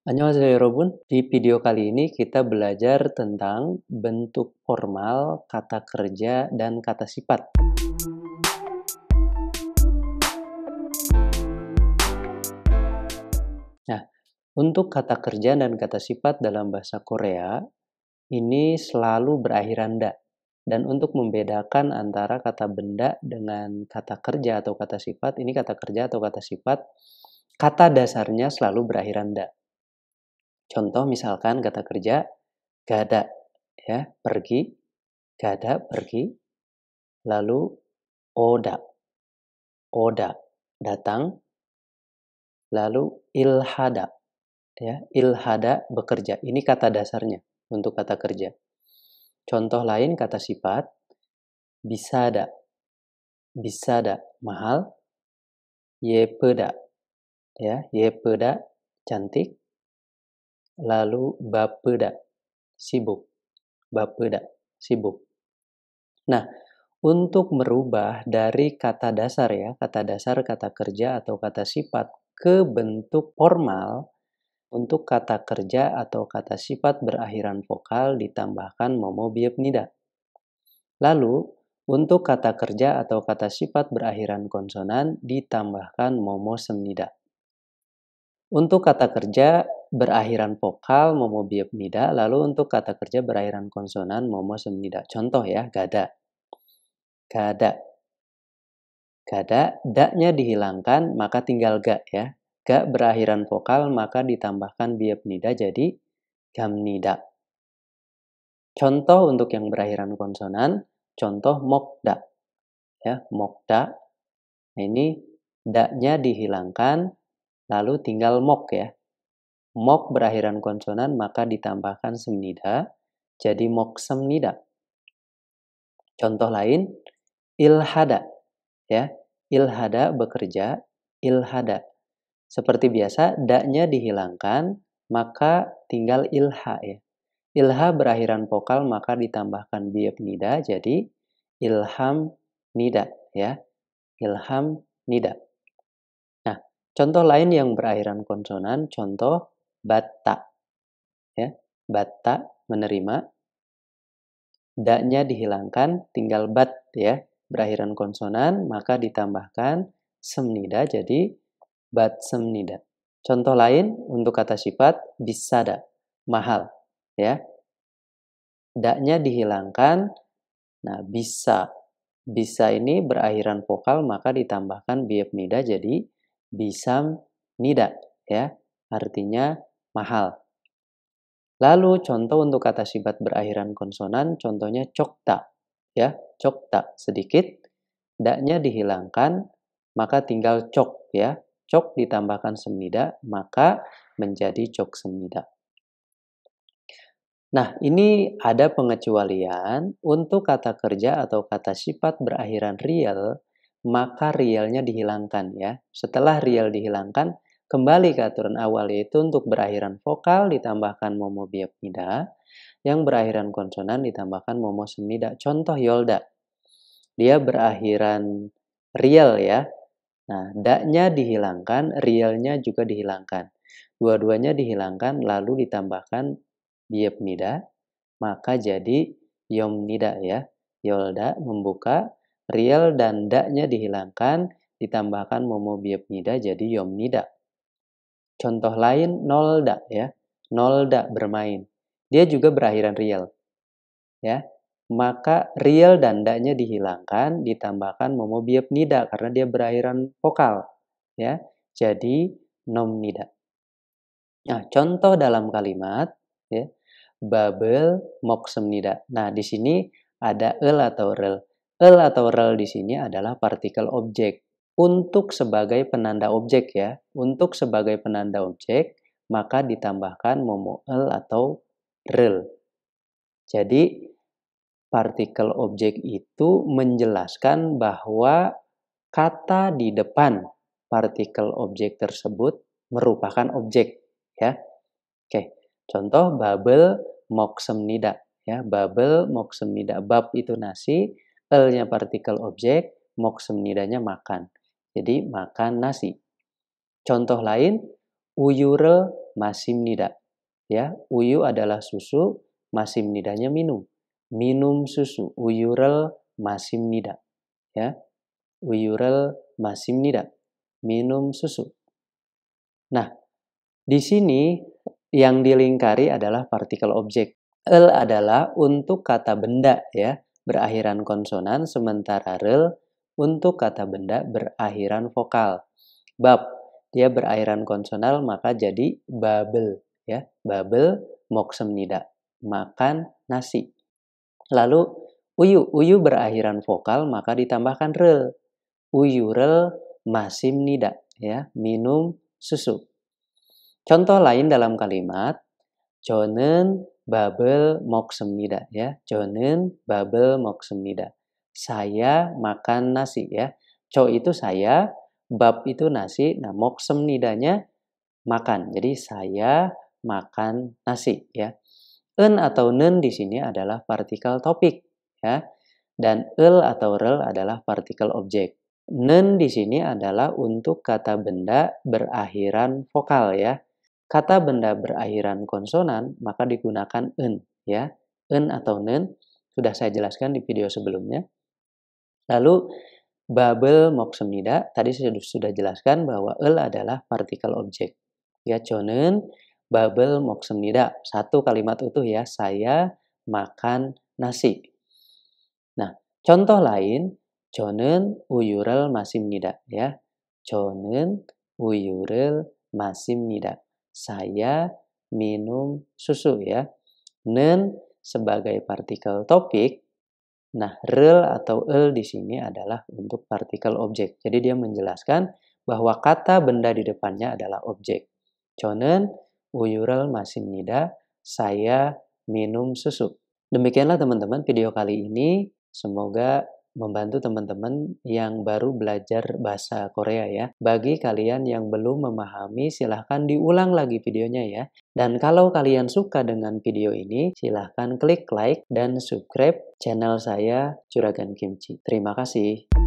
Annyeonghaseyo 여러분. Di video kali ini kita belajar tentang bentuk formal, kata kerja, dan kata sifat. Nah, untuk kata kerja dan kata sifat dalam bahasa Korea, ini selalu berakhiran da. Dan untuk membedakan antara kata benda dengan kata kerja atau kata sifat, ini kata kerja atau kata sifat, kata dasarnya selalu berakhiran da. Contoh misalkan kata kerja, gada, ya, pergi, gada, pergi, lalu oda, oda, datang, lalu ilhada, ya, ilhada, bekerja. Ini kata dasarnya untuk kata kerja. Contoh lain kata sifat, bisada, bisada, mahal, yepeda, ya, yepeda, cantik, lalu bapeda, sibuk, bapeda, sibuk. Nah, untuk merubah dari kata dasar ya, kata dasar, kata kerja atau kata sifat ke bentuk formal, untuk kata kerja atau kata sifat berakhiran vokal ditambahkan momo biepnida. Lalu, untuk kata kerja atau kata sifat berakhiran konsonan ditambahkan momo semnida. Untuk kata kerja berakhiran vokal momo biepnida, lalu untuk kata kerja berakhiran konsonan momo semnida. Contoh ya, gada. Gada. Gada, da-nya dihilangkan, maka tinggal ga ya. Ga berakhiran vokal, maka ditambahkan biepnida jadi gamnida. Contoh untuk yang berakhiran konsonan, contoh mokda. Ya, mokda. Nah, ini da-nya dihilangkan, lalu tinggal mok ya. Mok berakhiran konsonan, maka ditambahkan semnida, jadi mok semnida. Contoh lain, ilhada. Ya, ilhada bekerja, ilhada. Seperti biasa, da-nya dihilangkan, maka tinggal ilha ya. Ilha berakhiran vokal, maka ditambahkan biepnida, jadi ilham nida ya. Ilham nida. Nah, contoh lain yang berakhiran konsonan, contoh batta. Ya, batta menerima. Da-nya dihilangkan, tinggal bat ya. Berakhiran konsonan, maka ditambahkan semnida jadi bat semnida. Contoh lain untuk kata sifat bisada, mahal ya. Da-nya dihilangkan. Nah, bisa. Bisa ini berakhiran vokal maka ditambahkan biepnida jadi bisam nida ya. Artinya mahal. Lalu contoh untuk kata sifat berakhiran konsonan, contohnya cokta ya. Cokta sedikit, da-nya dihilangkan, maka tinggal cok ya. Cok ditambahkan semnida, maka menjadi cok semnida. Nah, ini ada pengecualian untuk kata kerja atau kata sifat berakhiran real, maka realnya dihilangkan ya. Setelah real dihilangkan, kembali ke aturan awal yaitu untuk berakhiran vokal ditambahkan momo biepnida, yang berakhiran konsonan ditambahkan momo semnida. Contoh yolda. Dia berakhiran real ya. Nah, da-nya dihilangkan, realnya juga dihilangkan. Dua-duanya dihilangkan lalu ditambahkan biepnida, maka jadi yomnida ya. Yolda membuka, real dan da-nya dihilangkan, ditambahkan momo biepnida jadi yomnida. Contoh lain nolda ya. Nolda bermain. Dia juga berakhiran real. Ya. Maka real dan da-nya dihilangkan, ditambahkan momo biepnida karena dia berakhiran vokal ya. Jadi nomnida. Nah, contoh dalam kalimat ya. Babel moksemnida. Nah, di sini ada el atau rel. El atau rel di sini adalah partikel objek. Untuk sebagai penanda objek ya. Untuk sebagai penanda objek, maka ditambahkan momo el atau rel. Jadi, partikel objek itu menjelaskan bahwa kata di depan partikel objek tersebut merupakan objek ya. Oke, contoh babel moksemnida ya. Babel moksemnida, bab itu nasi, el-nya partikel objek, moksemnidanya makan. Jadi makan nasi. Contoh lain Uyurel masimnida. Ya, uyu adalah susu, masimnidanya minum. Minum susu. Uyurel masimnida. Ya, uyurel masimnida. Minum susu. Nah, di sini yang dilingkari adalah partikel objek. El adalah untuk kata benda ya, berakhiran konsonan, sementara rel untuk kata benda berakhiran vokal. Bab, dia berakhiran konsonal maka jadi babel ya. Babel moksem nida, makan nasi. Lalu uyu berakhiran vokal maka ditambahkan rel. Uyurel masim nida ya, minum susu. Contoh lain dalam kalimat 저는 babel 먹습니다 ya. 저는 babel 먹습니다. Saya makan nasi ya. Co itu saya, bab itu nasi. Nah, 먹습니다nya makan. Jadi saya makan nasi ya. En atau nen di sini adalah partikel topik ya. Dan el atau rel adalah partikel objek. Nen di sini adalah untuk kata benda berakhiran vokal ya. Kata benda berakhiran konsonan maka digunakan en ya. En atau nen sudah saya jelaskan di video sebelumnya. Lalu babel moksemnida tadi saya sudah jelaskan bahwa el adalah partikel objek. Ya, 저는 babel moksemnida. Satu kalimat utuh ya, saya makan nasi. Nah, contoh lain 저는 우유를 마십니다 ya. 저는 우유를 마십니다. Saya minum susu ya. Nen sebagai partikel topik. Nah, rel atau el di sini adalah untuk partikel objek. Jadi dia menjelaskan bahwa kata benda di depannya adalah objek. 저는 우유를 마십니다. Saya minum susu. Demikianlah teman-teman video kali ini. Semoga membantu teman-teman yang baru belajar bahasa Korea ya. Bagi kalian yang belum memahami, silahkan diulang lagi videonya ya. Dan kalau kalian suka dengan video ini, silahkan klik like dan subscribe channel saya Juragan Kimchi. Terima kasih.